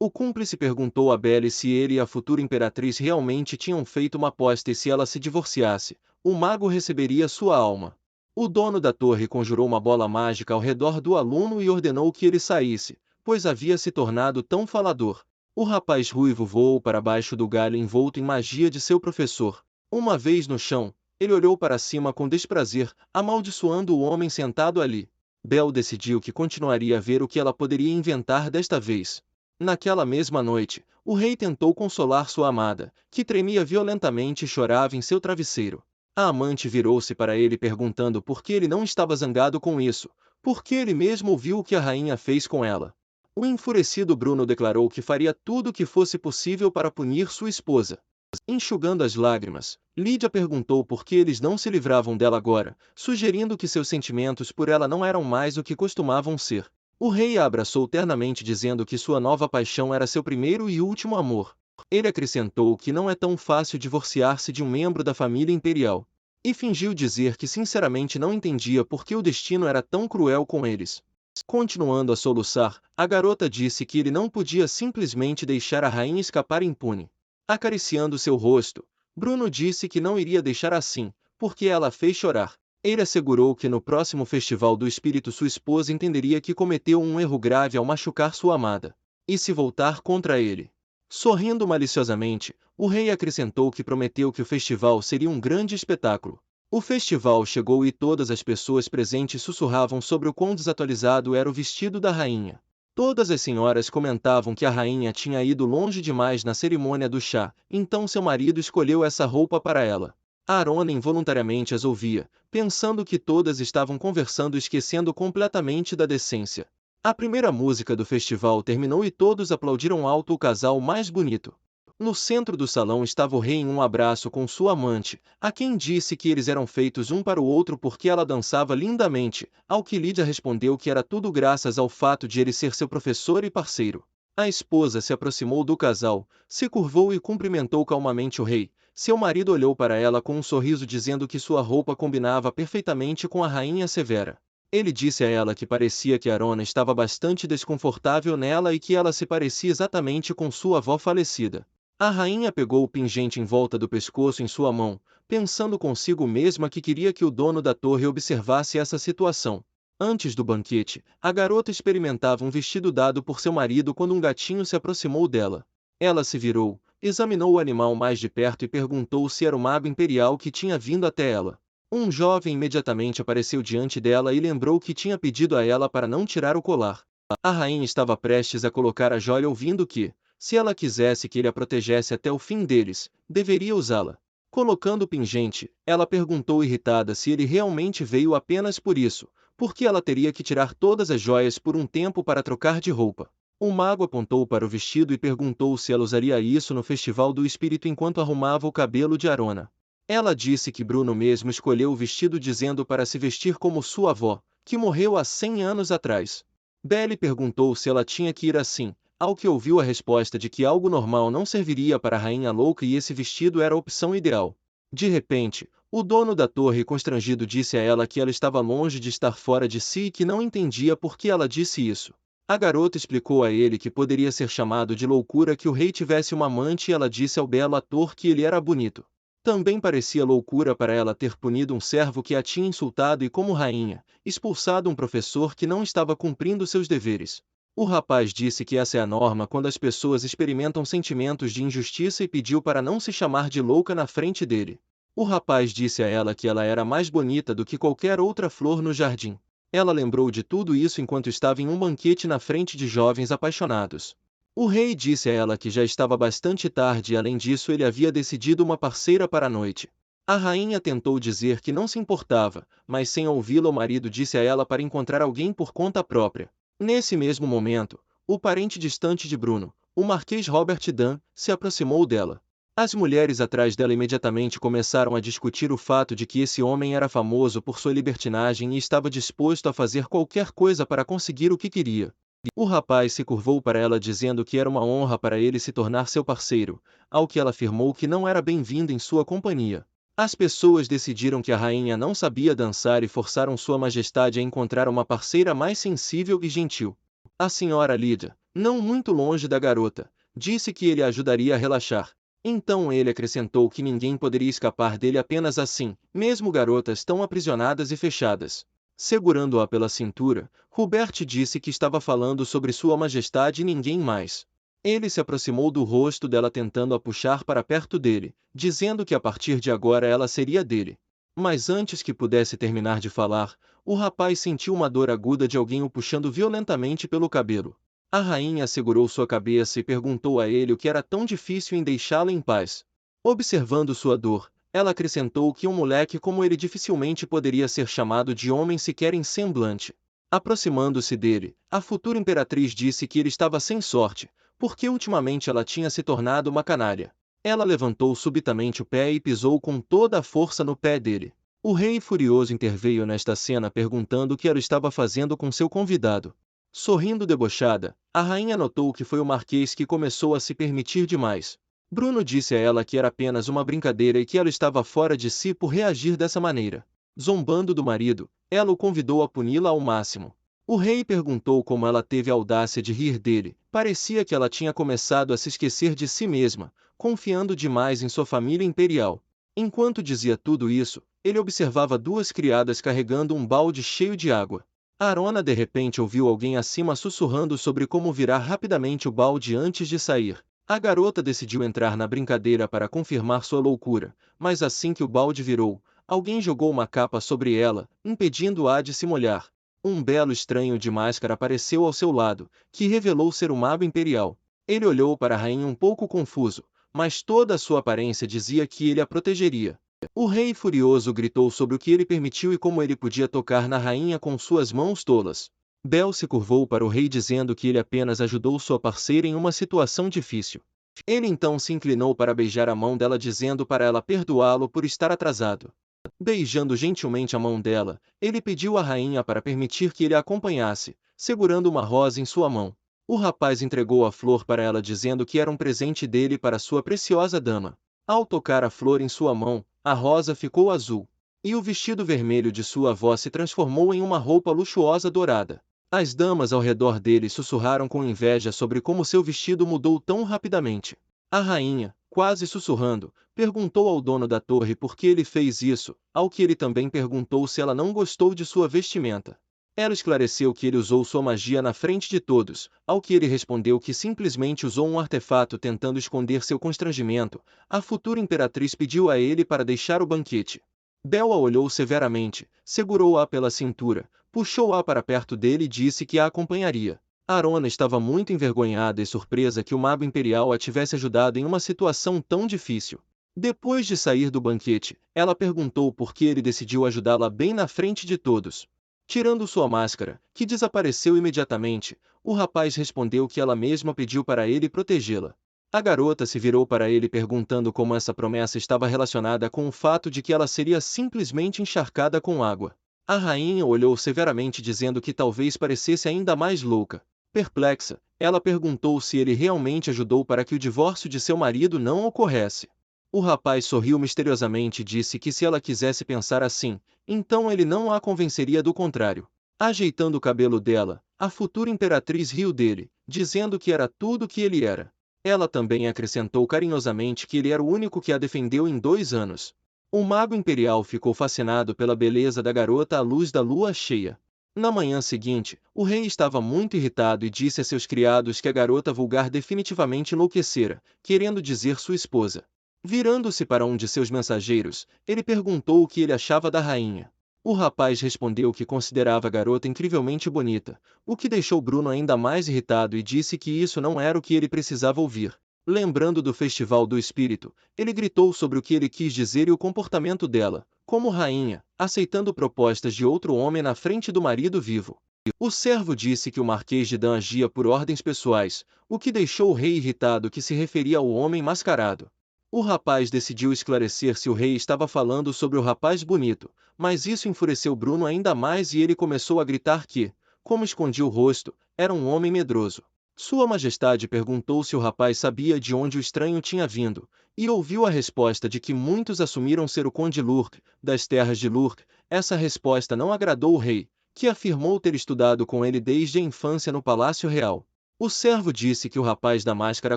O cúmplice perguntou a Belle se ele e a futura imperatriz realmente tinham feito uma aposta e se ela se divorciasse, o mago receberia sua alma. O dono da torre conjurou uma bola mágica ao redor do aluno e ordenou que ele saísse, pois havia se tornado tão falador. O rapaz ruivo voou para baixo do galho envolto em magia de seu professor. Uma vez no chão, ele olhou para cima com desprazer, amaldiçoando o homem sentado ali. Belle decidiu que continuaria a ver o que ela poderia inventar desta vez. Naquela mesma noite, o rei tentou consolar sua amada, que tremia violentamente e chorava em seu travesseiro. A amante virou-se para ele perguntando por que ele não estava zangado com isso, porque ele mesmo ouviu o que a rainha fez com ela. O enfurecido Bruno declarou que faria tudo o que fosse possível para punir sua esposa. Enxugando as lágrimas, Lídia perguntou por que eles não se livravam dela agora, sugerindo que seus sentimentos por ela não eram mais o que costumavam ser. O rei a abraçou ternamente dizendo que sua nova paixão era seu primeiro e último amor. Ele acrescentou que não é tão fácil divorciar-se de um membro da família imperial. E fingiu dizer que sinceramente não entendia por que o destino era tão cruel com eles. Continuando a soluçar, a garota disse que ele não podia simplesmente deixar a rainha escapar impune. Acariciando seu rosto, Bruno disse que não iria deixar assim, porque ela a fez chorar. Ele assegurou que no próximo festival do espírito sua esposa entenderia que cometeu um erro grave ao machucar sua amada, e se voltar contra ele. Sorrindo maliciosamente, o rei acrescentou que prometeu que o festival seria um grande espetáculo. O festival chegou e todas as pessoas presentes sussurravam sobre o quão desatualizado era o vestido da rainha. Todas as senhoras comentavam que a rainha tinha ido longe demais na cerimônia do chá, então seu marido escolheu essa roupa para ela. Arona involuntariamente as ouvia, pensando que todas estavam conversando e esquecendo completamente da decência. A primeira música do festival terminou e todos aplaudiram alto o casal mais bonito. No centro do salão estava o rei em um abraço com sua amante, a quem disse que eles eram feitos um para o outro porque ela dançava lindamente, ao que Lídia respondeu que era tudo graças ao fato de ele ser seu professor e parceiro. A esposa se aproximou do casal, se curvou e cumprimentou calmamente o rei. Seu marido olhou para ela com um sorriso dizendo que sua roupa combinava perfeitamente com a rainha severa. Ele disse a ela que parecia que Arona estava bastante desconfortável nela e que ela se parecia exatamente com sua avó falecida. A rainha pegou o pingente em volta do pescoço em sua mão, pensando consigo mesma que queria que o dono da torre observasse essa situação. Antes do banquete, a garota experimentava um vestido dado por seu marido quando um gatinho se aproximou dela. Ela se virou, examinou o animal mais de perto e perguntou se era o mago imperial que tinha vindo até ela. Um jovem imediatamente apareceu diante dela e lembrou que tinha pedido a ela para não tirar o colar. A rainha estava prestes a colocar a joia ouvindo que, se ela quisesse que ele a protegesse até o fim deles, deveria usá-la. Colocando o pingente, ela perguntou irritada se ele realmente veio apenas por isso, porque ela teria que tirar todas as joias por um tempo para trocar de roupa. O mago apontou para o vestido e perguntou se ela usaria isso no Festival do Espírito enquanto arrumava o cabelo de Arona. Ela disse que Bruno mesmo escolheu o vestido dizendo para se vestir como sua avó, que morreu há 100 anos atrás. Belle perguntou se ela tinha que ir assim, ao que ouviu a resposta de que algo normal não serviria para a rainha louca e esse vestido era a opção ideal. De repente, o dono da torre constrangido disse a ela que ela estava longe de estar fora de si e que não entendia por que ela disse isso. A garota explicou a ele que poderia ser chamado de loucura que o rei tivesse uma amante e ela disse ao belo ator que ele era bonito. Também parecia loucura para ela ter punido um servo que a tinha insultado e, como rainha, expulsado um professor que não estava cumprindo seus deveres. O rapaz disse que essa é a norma quando as pessoas experimentam sentimentos de injustiça e pediu para não se chamar de louca na frente dele. O rapaz disse a ela que ela era mais bonita do que qualquer outra flor no jardim. Ela lembrou de tudo isso enquanto estava em um banquete na frente de jovens apaixonados. O rei disse a ela que já estava bastante tarde e além disso ele havia decidido uma parceira para a noite. A rainha tentou dizer que não se importava, mas sem ouvi-la o marido disse a ela para encontrar alguém por conta própria. Nesse mesmo momento, o parente distante de Bruno, o Marquês Robert Dan, se aproximou dela. As mulheres atrás dela imediatamente começaram a discutir o fato de que esse homem era famoso por sua libertinagem e estava disposto a fazer qualquer coisa para conseguir o que queria. O rapaz se curvou para ela dizendo que era uma honra para ele se tornar seu parceiro, ao que ela afirmou que não era bem-vinda em sua companhia. As pessoas decidiram que a rainha não sabia dançar e forçaram Sua Majestade a encontrar uma parceira mais sensível e gentil. A senhora Lídia, não muito longe da garota, disse que ele a ajudaria a relaxar. Então ele acrescentou que ninguém poderia escapar dele apenas assim, mesmo garotas tão aprisionadas e fechadas. Segurando-a pela cintura, Hubert disse que estava falando sobre Sua Majestade e ninguém mais. Ele se aproximou do rosto dela tentando a puxar para perto dele, dizendo que a partir de agora ela seria dele. Mas antes que pudesse terminar de falar, o rapaz sentiu uma dor aguda de alguém o puxando violentamente pelo cabelo. A rainha segurou sua cabeça e perguntou a ele o que era tão difícil em deixá-la em paz. Observando sua dor, ela acrescentou que um moleque como ele dificilmente poderia ser chamado de homem sequer em semblante. Aproximando-se dele, a futura imperatriz disse que ele estava sem sorte, porque ultimamente ela tinha se tornado uma canalha. Ela levantou subitamente o pé e pisou com toda a força no pé dele. O rei furioso interveio nesta cena perguntando o que ela estava fazendo com seu convidado. Sorrindo debochada, a rainha notou que foi o marquês que começou a se permitir demais. Bruno disse a ela que era apenas uma brincadeira e que ela estava fora de si por reagir dessa maneira. Zombando do marido, ela o convidou a puni-la ao máximo. O rei perguntou como ela teve a audácia de rir dele. Parecia que ela tinha começado a se esquecer de si mesma, confiando demais em sua família imperial. Enquanto dizia tudo isso, ele observava duas criadas carregando um balde cheio de água. Arona de repente ouviu alguém acima sussurrando sobre como virar rapidamente o balde antes de sair. A garota decidiu entrar na brincadeira para confirmar sua loucura, mas assim que o balde virou, alguém jogou uma capa sobre ela, impedindo-a de se molhar. Um belo estranho de máscara apareceu ao seu lado, que revelou ser o mago imperial. Ele olhou para a rainha um pouco confuso, mas toda a sua aparência dizia que ele a protegeria. O rei furioso gritou sobre o que ele permitiu e como ele podia tocar na rainha com suas mãos tolas. Bel se curvou para o rei dizendo que ele apenas ajudou sua parceira em uma situação difícil. Ele então se inclinou para beijar a mão dela dizendo para ela perdoá-lo por estar atrasado. Beijando gentilmente a mão dela, ele pediu à rainha para permitir que ele a acompanhasse, segurando uma rosa em sua mão. O rapaz entregou a flor para ela dizendo que era um presente dele para sua preciosa dama. Ao tocar a flor em sua mão, a rosa ficou azul, e o vestido vermelho de sua avó se transformou em uma roupa luxuosa dourada. As damas ao redor dele sussurraram com inveja sobre como seu vestido mudou tão rapidamente. A rainha, quase sussurrando, perguntou ao dono da torre por que ele fez isso, ao que ele também perguntou se ela não gostou de sua vestimenta. Ela esclareceu que ele usou sua magia na frente de todos, ao que ele respondeu que simplesmente usou um artefato tentando esconder seu constrangimento. A futura imperatriz pediu a ele para deixar o banquete. Bel a olhou severamente, segurou-a pela cintura, puxou-a para perto dele e disse que a acompanharia. Arona estava muito envergonhada e surpresa que o mago imperial a tivesse ajudado em uma situação tão difícil. Depois de sair do banquete, ela perguntou por que ele decidiu ajudá-la bem na frente de todos. Tirando sua máscara, que desapareceu imediatamente, o rapaz respondeu que ela mesma pediu para ele protegê-la. A garota se virou para ele perguntando como essa promessa estava relacionada com o fato de que ela seria simplesmente encharcada com água. A rainha olhou severamente dizendo que talvez parecesse ainda mais louca. Perplexa, ela perguntou se ele realmente ajudou para que o divórcio de seu marido não ocorresse. O rapaz sorriu misteriosamente e disse que se ela quisesse pensar assim, então ele não a convenceria do contrário. Ajeitando o cabelo dela, a futura imperatriz riu dele, dizendo que era tudo o que ele era. Ela também acrescentou carinhosamente que ele era o único que a defendeu em 2 anos. O mago imperial ficou fascinado pela beleza da garota à luz da lua cheia. Na manhã seguinte, o rei estava muito irritado e disse a seus criados que a garota vulgar definitivamente enlouquecera, querendo dizer sua esposa. Virando-se para um de seus mensageiros, ele perguntou o que ele achava da rainha. O rapaz respondeu que considerava a garota incrivelmente bonita, o que deixou Bruno ainda mais irritado e disse que isso não era o que ele precisava ouvir. Lembrando do Festival do Espírito, ele gritou sobre o que ele quis dizer e o comportamento dela, como rainha, aceitando propostas de outro homem na frente do marido vivo. O servo disse que o Marquês de Dan agia por ordens pessoais, o que deixou o rei irritado que se referia ao homem mascarado. O rapaz decidiu esclarecer se o rei estava falando sobre o rapaz bonito, mas isso enfureceu Bruno ainda mais e ele começou a gritar que, como escondia o rosto, era um homem medroso. Sua Majestade perguntou se o rapaz sabia de onde o estranho tinha vindo, e ouviu a resposta de que muitos assumiram ser o Conde Lurk, das terras de Lurk. Essa resposta não agradou o rei, que afirmou ter estudado com ele desde a infância no Palácio Real. O servo disse que o rapaz da máscara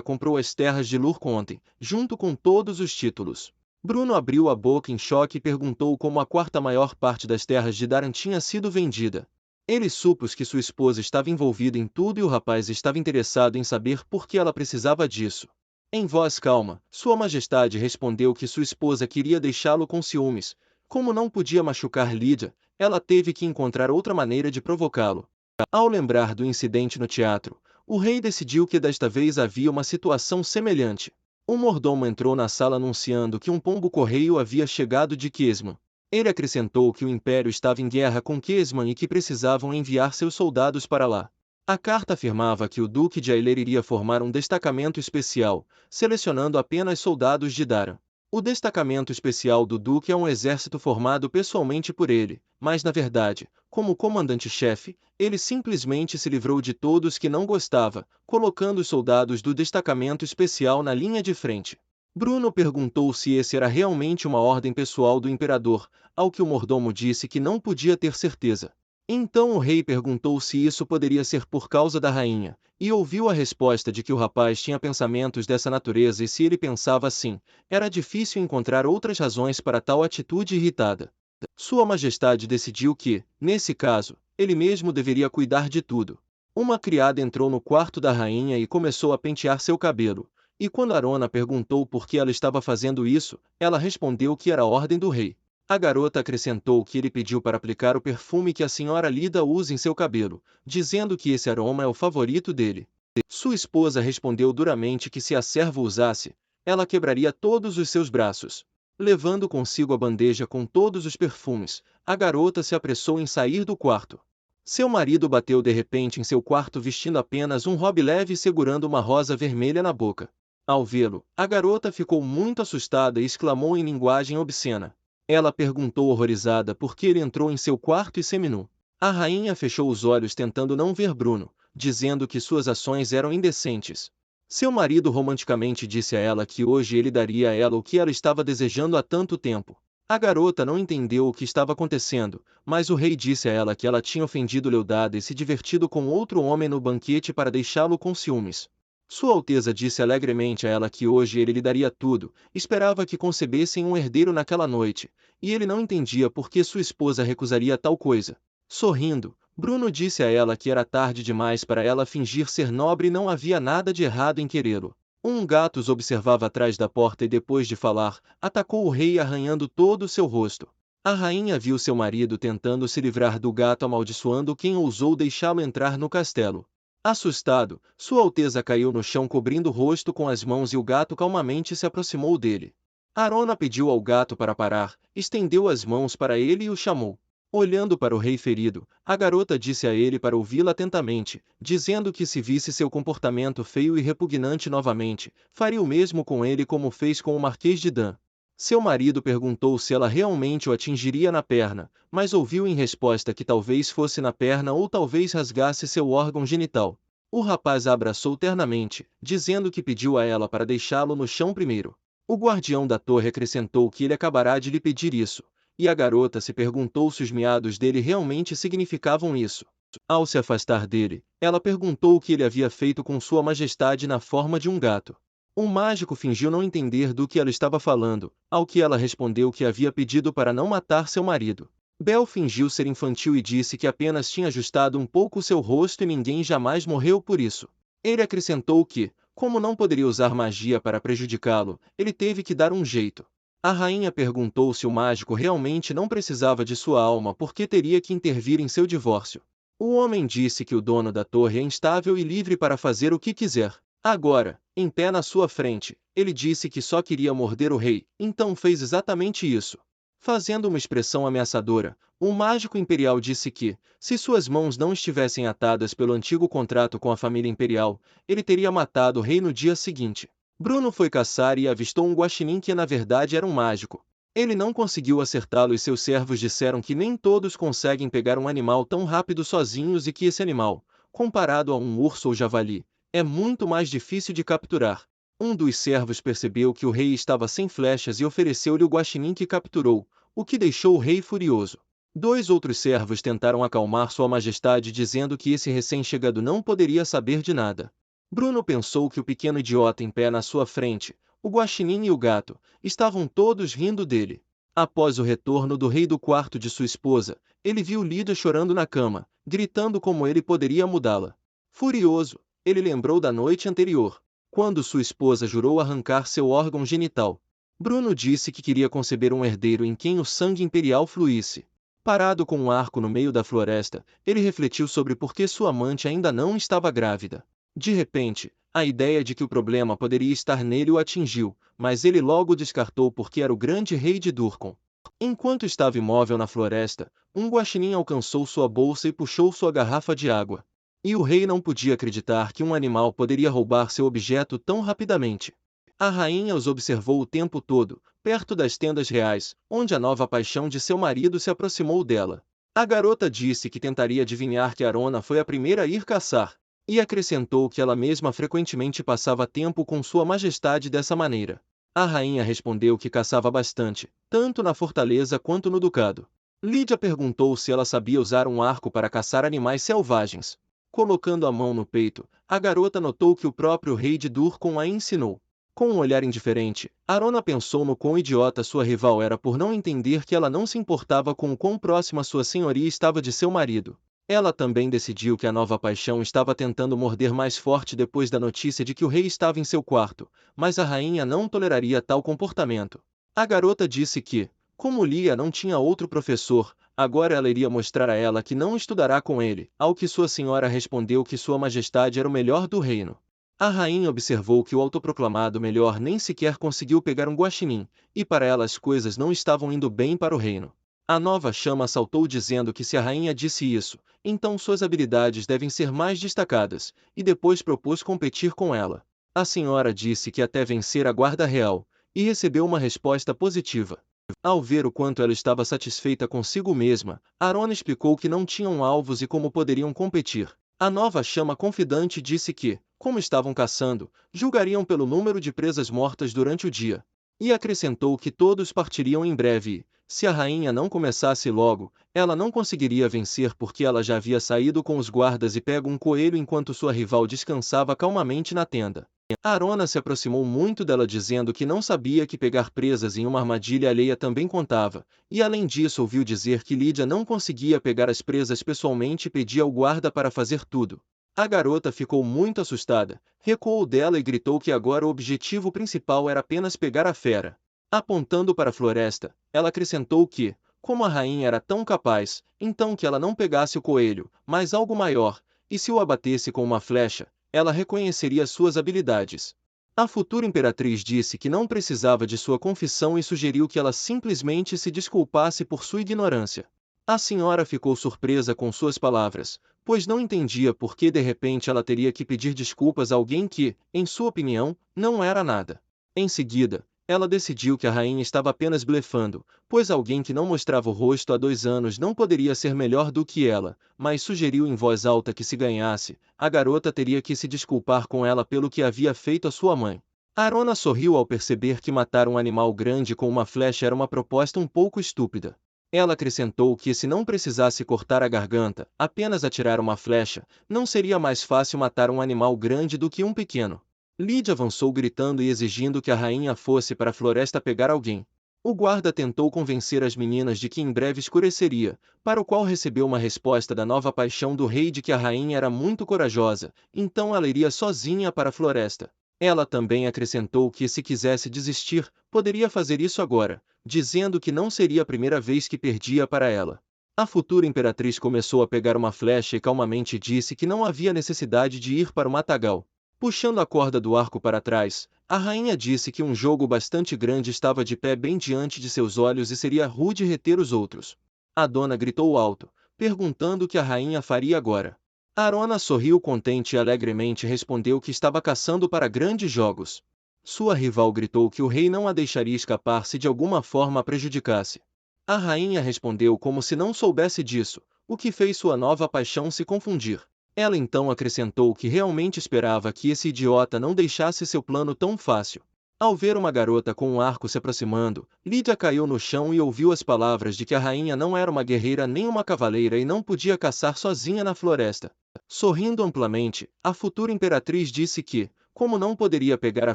comprou as terras de Lurk ontem, junto com todos os títulos. Bruno abriu a boca em choque e perguntou como a quarta maior parte das terras de Daran tinha sido vendida. Ele supôs que sua esposa estava envolvida em tudo e o rapaz estava interessado em saber por que ela precisava disso. Em voz calma, Sua Majestade respondeu que sua esposa queria deixá-lo com ciúmes. Como não podia machucar Lídia, ela teve que encontrar outra maneira de provocá-lo. Ao lembrar do incidente no teatro, o rei decidiu que desta vez havia uma situação semelhante. Um mordomo entrou na sala anunciando que um pombo-correio havia chegado de Kiesman. Ele acrescentou que o império estava em guerra com Kiesman e que precisavam enviar seus soldados para lá. A carta afirmava que o Duque de Aileir iria formar um destacamento especial, selecionando apenas soldados de Daran. O destacamento especial do Duque é um exército formado pessoalmente por ele, mas na verdade, como comandante-chefe, ele simplesmente se livrou de todos que não gostava, colocando os soldados do destacamento especial na linha de frente. Bruno perguntou se esse era realmente uma ordem pessoal do imperador, ao que o mordomo disse que não podia ter certeza. Então o rei perguntou se isso poderia ser por causa da rainha, e ouviu a resposta de que o rapaz tinha pensamentos dessa natureza e se ele pensava assim, era difícil encontrar outras razões para tal atitude irritada. Sua Majestade decidiu que, nesse caso, ele mesmo deveria cuidar de tudo. Uma criada entrou no quarto da rainha e começou a pentear seu cabelo, e quando Arona perguntou por que ela estava fazendo isso, ela respondeu que era a ordem do rei. A garota acrescentou que ele pediu para aplicar o perfume que a senhora Lida usa em seu cabelo, dizendo que esse aroma é o favorito dele. Sua esposa respondeu duramente que se a serva usasse, ela quebraria todos os seus braços. Levando consigo a bandeja com todos os perfumes, a garota se apressou em sair do quarto. Seu marido bateu de repente em seu quarto vestindo apenas um robe leve e segurando uma rosa vermelha na boca. Ao vê-lo, a garota ficou muito assustada e exclamou em linguagem obscena. Ela perguntou horrorizada por que ele entrou em seu quarto e seminou. A rainha fechou os olhos tentando não ver Bruno, dizendo que suas ações eram indecentes. Seu marido romanticamente disse a ela que hoje ele daria a ela o que ela estava desejando há tanto tempo. A garota não entendeu o que estava acontecendo, mas o rei disse a ela que ela tinha ofendido Leodada e se divertido com outro homem no banquete para deixá-lo com ciúmes. Sua Alteza disse alegremente a ela que hoje ele lhe daria tudo, esperava que concebessem um herdeiro naquela noite, e ele não entendia por que sua esposa recusaria tal coisa. Sorrindo, Bruno disse a ela que era tarde demais para ela fingir ser nobre e não havia nada de errado em querê-lo. Um gato os observava atrás da porta e depois de falar, atacou o rei arranhando todo o seu rosto. A rainha viu seu marido tentando se livrar do gato amaldiçoando quem ousou deixá-lo entrar no castelo. Assustado, Sua Alteza caiu no chão cobrindo o rosto com as mãos e o gato calmamente se aproximou dele. Arona pediu ao gato para parar, estendeu as mãos para ele e o chamou. Olhando para o rei ferido, a garota disse a ele para ouvi-la atentamente, dizendo que se visse seu comportamento feio e repugnante novamente, faria o mesmo com ele como fez com o Marquês de Dan. Seu marido perguntou se ela realmente o atingiria na perna, mas ouviu em resposta que talvez fosse na perna ou talvez rasgasse seu órgão genital. O rapaz a abraçou ternamente, dizendo que pediu a ela para deixá-lo no chão primeiro. O guardião da torre acrescentou que ele acabará de lhe pedir isso, e a garota se perguntou se os miados dele realmente significavam isso. Ao se afastar dele, ela perguntou o que ele havia feito com Sua Majestade na forma de um gato. O mágico fingiu não entender do que ela estava falando, ao que ela respondeu que havia pedido para não matar seu marido. Bel fingiu ser infantil e disse que apenas tinha ajustado um pouco seu rosto e ninguém jamais morreu por isso. Ele acrescentou que, como não poderia usar magia para prejudicá-lo, ele teve que dar um jeito. A rainha perguntou se o mágico realmente não precisava de sua alma porque teria que intervir em seu divórcio. O homem disse que o dono da torre é instável e livre para fazer o que quiser. Agora, em pé na sua frente, ele disse que só queria morder o rei, então fez exatamente isso. Fazendo uma expressão ameaçadora, o mágico imperial disse que, se suas mãos não estivessem atadas pelo antigo contrato com a família imperial, ele teria matado o rei no dia seguinte. Bruno foi caçar e avistou um guaxinim que na verdade era um mágico. Ele não conseguiu acertá-lo e seus servos disseram que nem todos conseguem pegar um animal tão rápido sozinhos e que esse animal, comparado a um urso ou javali, é muito mais difícil de capturar. Um dos servos percebeu que o rei estava sem flechas e ofereceu-lhe o guaxinim que capturou, o que deixou o rei furioso. Dois outros servos tentaram acalmar Sua Majestade dizendo que esse recém-chegado não poderia saber de nada. Bruno pensou que o pequeno idiota em pé na sua frente, o guaxinim e o gato, estavam todos rindo dele. Após o retorno do rei do quarto de sua esposa, ele viu Lídia chorando na cama, gritando como ele poderia mudá-la. Furioso, ele lembrou da noite anterior, quando sua esposa jurou arrancar seu órgão genital. Bruno disse que queria conceber um herdeiro em quem o sangue imperial fluísse. Parado com um arco no meio da floresta, ele refletiu sobre por que sua amante ainda não estava grávida. De repente, a ideia de que o problema poderia estar nele o atingiu, mas ele logo descartou porque era o grande rei de Durkon. Enquanto estava imóvel na floresta, um guaxinim alcançou sua bolsa e puxou sua garrafa de água. E o rei não podia acreditar que um animal poderia roubar seu objeto tão rapidamente. A rainha os observou o tempo todo, perto das tendas reais, onde a nova paixão de seu marido se aproximou dela. A garota disse que tentaria adivinhar que Arona foi a primeira a ir caçar, e acrescentou que ela mesma frequentemente passava tempo com Sua Majestade dessa maneira. A rainha respondeu que caçava bastante, tanto na fortaleza quanto no ducado. Lídia perguntou se ela sabia usar um arco para caçar animais selvagens. Colocando a mão no peito, a garota notou que o próprio rei de Durkon a ensinou. Com um olhar indiferente, Arona pensou no quão idiota sua rival era por não entender que ela não se importava com o quão próxima sua senhoria estava de seu marido. Ela também decidiu que a nova paixão estava tentando morder mais forte depois da notícia de que o rei estava em seu quarto, mas a rainha não toleraria tal comportamento. A garota disse que, como Lia não tinha outro professor, agora ela iria mostrar a ela que não estudará com ele, ao que sua senhora respondeu que Sua Majestade era o melhor do reino. A rainha observou que o autoproclamado melhor nem sequer conseguiu pegar um guaxinim, e para ela as coisas não estavam indo bem para o reino. A nova chama saltou dizendo que se a rainha disse isso, então suas habilidades devem ser mais destacadas, e depois propôs competir com ela. A senhora disse que até vencer a guarda real, e recebeu uma resposta positiva. Ao ver o quanto ela estava satisfeita consigo mesma, Arona explicou que não tinham alvos e como poderiam competir. A nova chama confidante disse que, como estavam caçando, julgariam pelo número de presas mortas durante o dia. E acrescentou que todos partiriam em breve e, se a rainha não começasse logo, ela não conseguiria vencer porque ela já havia saído com os guardas e pego um coelho enquanto sua rival descansava calmamente na tenda. Arona se aproximou muito dela dizendo que não sabia que pegar presas em uma armadilha alheia também contava, e além disso ouviu dizer que Lídia não conseguia pegar as presas pessoalmente e pedia ao guarda para fazer tudo. A garota ficou muito assustada, recuou dela e gritou que agora o objetivo principal era apenas pegar a fera. Apontando para a floresta, ela acrescentou que, como a rainha era tão capaz, então que ela não pegasse o coelho, mas algo maior, e se o abatesse com uma flecha, ela reconheceria suas habilidades. A futura imperatriz disse que não precisava de sua confissão e sugeriu que ela simplesmente se desculpasse por sua ignorância. A senhora ficou surpresa com suas palavras, pois não entendia por que de repente ela teria que pedir desculpas a alguém que, em sua opinião, não era nada. Em seguida, ela decidiu que a rainha estava apenas blefando, pois alguém que não mostrava o rosto há 2 anos não poderia ser melhor do que ela, mas sugeriu em voz alta que se ganhasse, a garota teria que se desculpar com ela pelo que havia feito a sua mãe. Arona sorriu ao perceber que matar um animal grande com uma flecha era uma proposta um pouco estúpida. Ela acrescentou que se não precisasse cortar a garganta, apenas atirar uma flecha, não seria mais fácil matar um animal grande do que um pequeno. Lídia avançou gritando e exigindo que a rainha fosse para a floresta pegar alguém. O guarda tentou convencer as meninas de que em breve escureceria, para o qual recebeu uma resposta da nova paixão do rei de que a rainha era muito corajosa, então ela iria sozinha para a floresta. Ela também acrescentou que se quisesse desistir, poderia fazer isso agora, dizendo que não seria a primeira vez que perdia para ela. A futura imperatriz começou a pegar uma flecha e calmamente disse que não havia necessidade de ir para o matagal. Puxando a corda do arco para trás, a rainha disse que um jogo bastante grande estava de pé bem diante de seus olhos e seria rude reter os outros. A dona gritou alto, perguntando o que a rainha faria agora. Arona sorriu contente e alegremente respondeu que estava caçando para grandes jogos. Sua rival gritou que o rei não a deixaria escapar se de alguma forma a prejudicasse. A rainha respondeu como se não soubesse disso, o que fez sua nova paixão se confundir. Ela então acrescentou que realmente esperava que esse idiota não deixasse seu plano tão fácil. Ao ver uma garota com um arco se aproximando, Lídia caiu no chão e ouviu as palavras de que a rainha não era uma guerreira nem uma cavaleira e não podia caçar sozinha na floresta. Sorrindo amplamente, a futura imperatriz disse que, como não poderia pegar a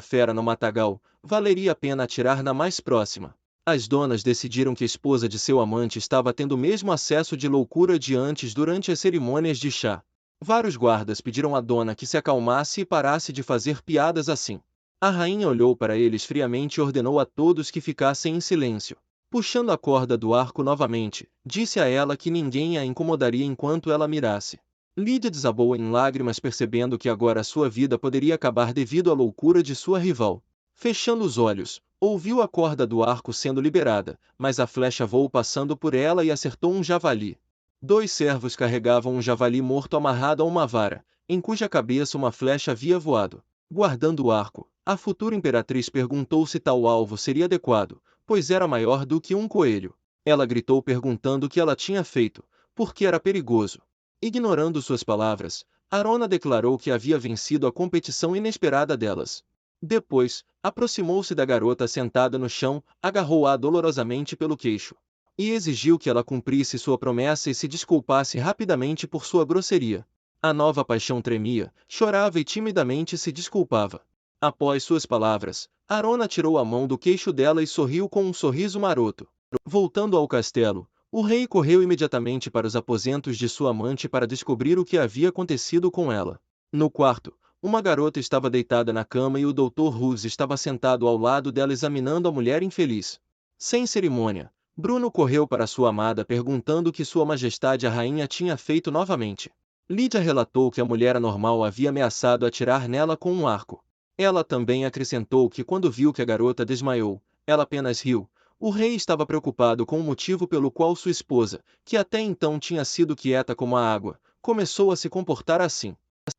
fera no matagal, valeria a pena atirar na mais próxima. As donas decidiram que a esposa de seu amante estava tendo o mesmo acesso de loucura de antes durante as cerimônias de chá. Vários guardas pediram à dona que se acalmasse e parasse de fazer piadas assim. A rainha olhou para eles friamente e ordenou a todos que ficassem em silêncio. Puxando a corda do arco novamente, disse a ela que ninguém a incomodaria enquanto ela mirasse. Lídia desabou em lágrimas percebendo que agora sua vida poderia acabar devido à loucura de sua rival. Fechando os olhos, ouviu a corda do arco sendo liberada, mas a flecha voou passando por ela e acertou um javali. 2 servos carregavam um javali morto amarrado a uma vara, em cuja cabeça uma flecha havia voado. Guardando o arco, a futura imperatriz perguntou se tal alvo seria adequado, pois era maior do que um coelho. Ela gritou perguntando o que ela tinha feito, porque era perigoso. Ignorando suas palavras, Arona declarou que havia vencido a competição inesperada delas. Depois, aproximou-se da garota sentada no chão, agarrou-a dolorosamente pelo queixo. E exigiu que ela cumprisse sua promessa e se desculpasse rapidamente por sua grosseria. A nova paixão tremia, chorava e timidamente se desculpava. Após suas palavras, Arona tirou a mão do queixo dela e sorriu com um sorriso maroto. Voltando ao castelo, o rei correu imediatamente para os aposentos de sua amante para descobrir o que havia acontecido com ela. No quarto, uma garota estava deitada na cama e o Dr. Hughes estava sentado ao lado dela examinando a mulher infeliz. Sem cerimônia, Bruno correu para sua amada perguntando o que Sua Majestade a Rainha tinha feito novamente. Lídia relatou que a mulher anormal havia ameaçado atirar nela com um arco. Ela também acrescentou que quando viu que a garota desmaiou, ela apenas riu. O rei estava preocupado com o motivo pelo qual sua esposa, que até então tinha sido quieta como a água, começou a se comportar assim.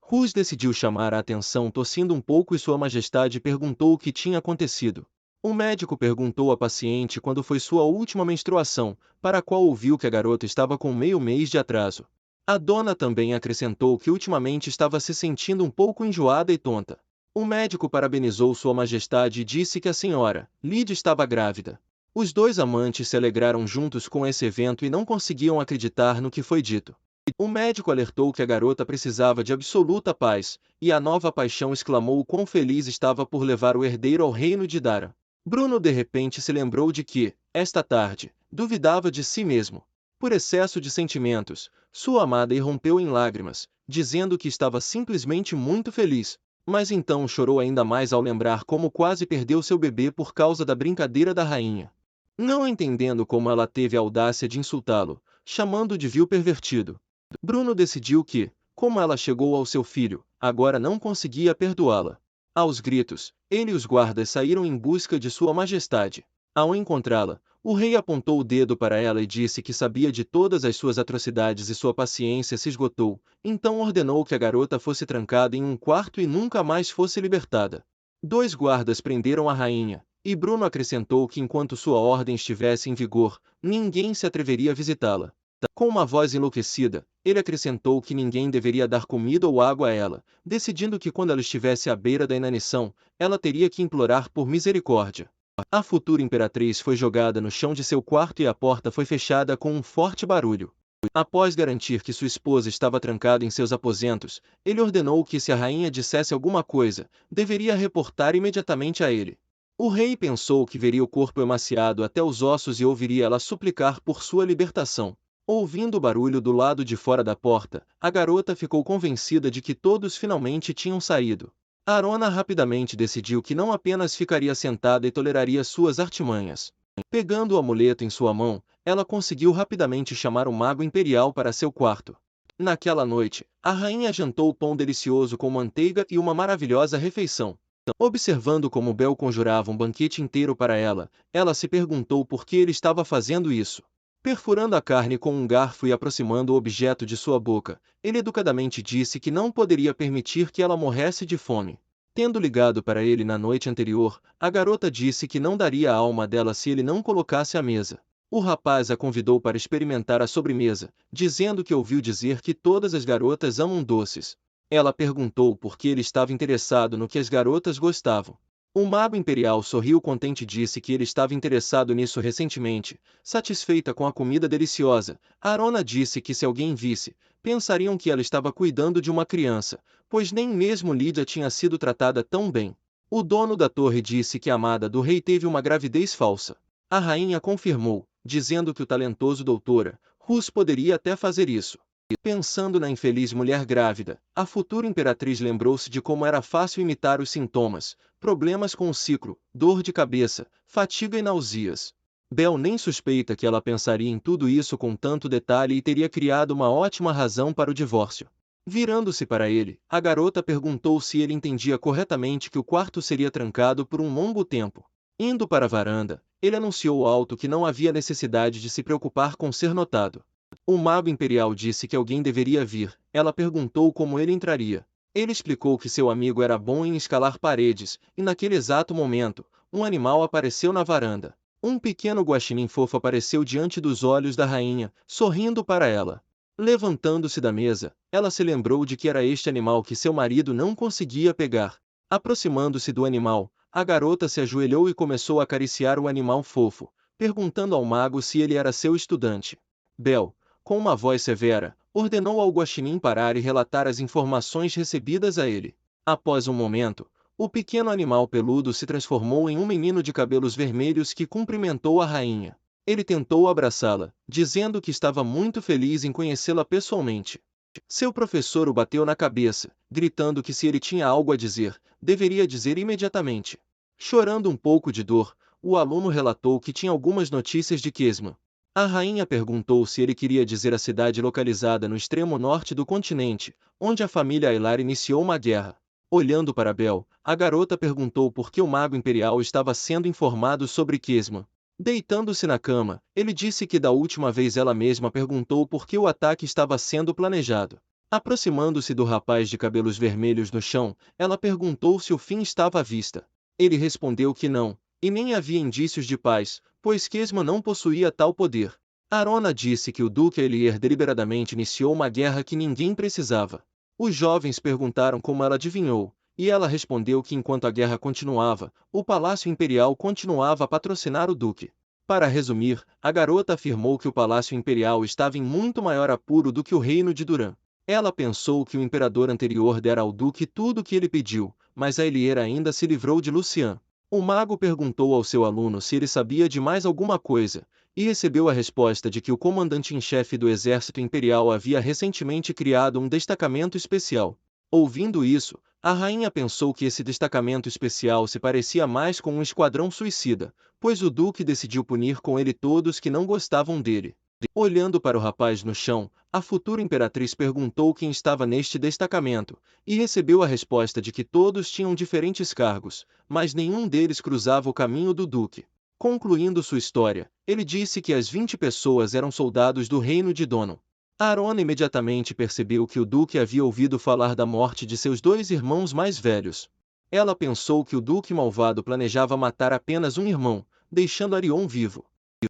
Hughes decidiu chamar a atenção tossindo um pouco e Sua Majestade perguntou o que tinha acontecido. O médico perguntou à paciente quando foi sua última menstruação, para a qual ouviu que a garota estava com meio mês de atraso. A dona também acrescentou que ultimamente estava se sentindo um pouco enjoada e tonta. O médico parabenizou Sua Majestade e disse que a senhora, Lídia, estava grávida. Os 2 amantes se alegraram juntos com esse evento e não conseguiam acreditar no que foi dito. O médico alertou que a garota precisava de absoluta paz, e a nova paixão exclamou o quão feliz estava por levar o herdeiro ao reino de Dara. Bruno de repente se lembrou de que, esta tarde, duvidava de si mesmo. Por excesso de sentimentos, sua amada irrompeu em lágrimas, dizendo que estava simplesmente muito feliz. Mas então chorou ainda mais ao lembrar como quase perdeu seu bebê por causa da brincadeira da rainha. Não entendendo como ela teve a audácia de insultá-lo, chamando de vil pervertido, Bruno decidiu que, como ela chegou ao seu filho, agora não conseguia perdoá-la. Aos gritos, ele e os guardas saíram em busca de Sua Majestade. Ao encontrá-la, o rei apontou o dedo para ela e disse que sabia de todas as suas atrocidades e sua paciência se esgotou, então ordenou que a garota fosse trancada em um quarto e nunca mais fosse libertada. 2 guardas prenderam a rainha, e Bruno acrescentou que enquanto sua ordem estivesse em vigor, ninguém se atreveria a visitá-la. Com uma voz enlouquecida, ele acrescentou que ninguém deveria dar comida ou água a ela, decidindo que quando ela estivesse à beira da inanição, ela teria que implorar por misericórdia. A futura imperatriz foi jogada no chão de seu quarto e a porta foi fechada com um forte barulho. Após garantir que sua esposa estava trancada em seus aposentos, ele ordenou que se a rainha dissesse alguma coisa, deveria reportar imediatamente a ele. O rei pensou que veria o corpo emaciado até os ossos e ouviria ela suplicar por sua libertação. Ouvindo o barulho do lado de fora da porta, a garota ficou convencida de que todos finalmente tinham saído. Arona rapidamente decidiu que não apenas ficaria sentada e toleraria suas artimanhas. Pegando o amuleto em sua mão, ela conseguiu rapidamente chamar o mago imperial para seu quarto. Naquela noite, a rainha jantou pão delicioso com manteiga e uma maravilhosa refeição. Observando como Bel conjurava um banquete inteiro para ela, ela se perguntou por que ele estava fazendo isso. Perfurando a carne com um garfo e aproximando o objeto de sua boca, ele educadamente disse que não poderia permitir que ela morresse de fome. Tendo ligado para ele na noite anterior, a garota disse que não daria a alma dela se ele não colocasse à mesa. O rapaz a convidou para experimentar a sobremesa, dizendo que ouviu dizer que todas as garotas amam doces. Ela perguntou por que ele estava interessado no que as garotas gostavam. O mago imperial sorriu contente e disse que ele estava interessado nisso recentemente, satisfeita com a comida deliciosa. Arona disse que se alguém visse, pensariam que ela estava cuidando de uma criança, pois nem mesmo Lídia tinha sido tratada tão bem. O dono da torre disse que a amada do rei teve uma gravidez falsa. A rainha confirmou, dizendo que o talentoso doutora Rus poderia até fazer isso. Pensando na infeliz mulher grávida, a futura imperatriz lembrou-se de como era fácil imitar os sintomas, problemas com o ciclo, dor de cabeça, fatiga e náuseas. Bel nem suspeita que ela pensaria em tudo isso com tanto detalhe e teria criado uma ótima razão para o divórcio. Virando-se para ele, a garota perguntou se ele entendia corretamente que o quarto seria trancado por um longo tempo. Indo para a varanda, ele anunciou alto que não havia necessidade de se preocupar com ser notado. O mago imperial disse que alguém deveria vir. Ela perguntou como ele entraria. Ele explicou que seu amigo era bom em escalar paredes, e naquele exato momento, um animal apareceu na varanda. Um pequeno guaxinim fofo apareceu diante dos olhos da rainha, sorrindo para ela. Levantando-se da mesa, ela se lembrou de que era este animal que seu marido não conseguia pegar. Aproximando-se do animal, a garota se ajoelhou e começou a acariciar o animal fofo, perguntando ao mago se ele era seu estudante. Bel, com uma voz severa, ordenou ao guaxinim parar e relatar as informações recebidas a ele. Após um momento, o pequeno animal peludo se transformou em um menino de cabelos vermelhos que cumprimentou a rainha. Ele tentou abraçá-la, dizendo que estava muito feliz em conhecê-la pessoalmente. Seu professor o bateu na cabeça, gritando que se ele tinha algo a dizer, deveria dizer imediatamente. Chorando um pouco de dor, o aluno relatou que tinha algumas notícias de Kesma. A rainha perguntou se ele queria dizer a cidade localizada no extremo norte do continente, onde a família Aylar iniciou uma guerra. Olhando para Bel, a garota perguntou por que o mago imperial estava sendo informado sobre Kesma. Deitando-se na cama, ele disse que da última vez ela mesma perguntou por que o ataque estava sendo planejado. Aproximando-se do rapaz de cabelos vermelhos no chão, ela perguntou se o fim estava à vista. Ele respondeu que não, e nem havia indícios de paz, pois Kesma não possuía tal poder. Arona disse que o Duque Elier deliberadamente iniciou uma guerra que ninguém precisava. Os jovens perguntaram como ela adivinhou, e ela respondeu que enquanto a guerra continuava, o Palácio Imperial continuava a patrocinar o Duque. Para resumir, a garota afirmou que o Palácio Imperial estava em muito maior apuro do que o reino de Duran. Ela pensou que o imperador anterior dera ao Duque tudo o que ele pediu, mas a Elier ainda se livrou de Lucian. O mago perguntou ao seu aluno se ele sabia de mais alguma coisa, e recebeu a resposta de que o comandante-em-chefe do exército imperial havia recentemente criado um destacamento especial. Ouvindo isso, a rainha pensou que esse destacamento especial se parecia mais com um esquadrão suicida, pois o duque decidiu punir com ele todos que não gostavam dele. Olhando para o rapaz no chão, a futura imperatriz perguntou quem estava neste destacamento, e recebeu a resposta de que todos tinham diferentes cargos, mas nenhum deles cruzava o caminho do duque. Concluindo sua história, ele disse que as 20 pessoas eram soldados do reino de Dono. Arona imediatamente percebeu que o duque havia ouvido falar da morte de seus dois irmãos mais velhos. Ela pensou que o duque malvado planejava matar apenas um irmão, deixando Arion vivo.